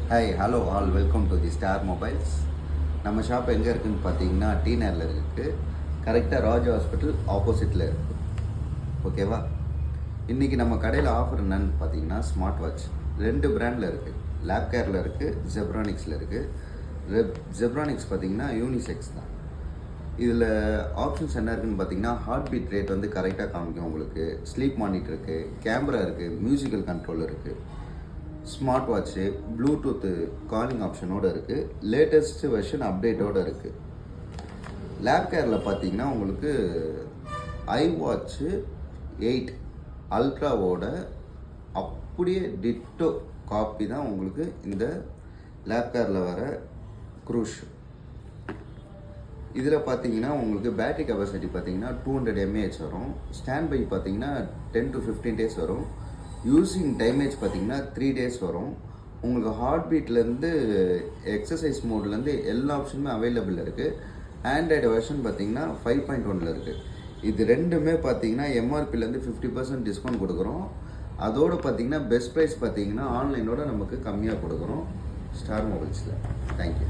Hi hello all welcome to the star mobiles. நம்ம shop எங்கே இருக்குதுன்னு பார்த்தீங்கன்னா டி நேரில் இருக்குது. கரெக்டாக ராஜ் ஹாஸ்பிட்டல் ஆப்போசிட்டில் இருக்குது. ஓகேவா? இன்றைக்கி நம்ம கடையில் ஆஃபர் என்னன்னு பார்த்தீங்கன்னா ஸ்மார்ட் வாட்ச் 2 பிராண்டில் இருக்குது. லேப் கேரில் இருக்குது, ஜெப்ரானிக்ஸில் இருக்குது. ஜெப்ரானிக்ஸ் பார்த்தீங்கன்னா யூனிசெக்ஸ் தான். இதில் ஆப்ஷன்ஸ் என்ன இருக்குதுன்னு பார்த்தீங்கன்னா ஹார்ட் பீட் ரேட் வந்து கரெக்டாக காமிக்கும் உங்களுக்கு, ஸ்லீப் மானிட்டர் இருக்குது, கேமரா இருக்குது, மியூசிக்கல் கண்ட்ரோல் இருக்குது, ஸ்மார்ட் வாட்ச்சு, ப்ளூடூத்து காலிங் ஆப்ஷனோடு இருக்குது, லேட்டஸ்ட் வெர்ஷன் அப்டேட்டோடு இருக்குது. லேப் கேரில் பார்த்தீங்கன்னா உங்களுக்கு iWatch 8 அல்ட்ராவோட அப்படியே டிட்டோ காப்பி தான் உங்களுக்கு இந்த லேப் கேரில் வர க்ரூஷ். இதில் பார்த்தீங்கன்னா உங்களுக்கு பேட்டரி கெப்பாசிட்டி பார்த்தீங்கன்னா 200 mAh வரும். ஸ்டாண்ட் பை பார்த்தீங்கன்னா 10 to 15 days வரும். யூஸிங் டைமேஜ் பார்த்தீங்கன்னா 3 days வரும். உங்களுக்கு ஹார்ட் பீட்லேருந்து எக்ஸசைஸ் மோட்லேருந்து எல்லா ஆப்ஷனுமே அவைலபிள் இருக்குது. ஆண்ட்ராய்டு வெர்ஷன் பார்த்தீங்கன்னா 5.1 இருக்குது. இது ரெண்டுமே பார்த்தீங்கன்னா எம்ஆர்பிலேருந்து 50% டிஸ்கவுண்ட் கொடுக்குறோம். அதோடு பார்த்தீங்கன்னா பெஸ்ட் ப்ரைஸ் பார்த்தீங்கன்னா ஆன்லைனோட நமக்கு கம்மியாக கொடுக்குறோம் ஸ்டார் மொபைல்ஸில். தேங்க்யூ.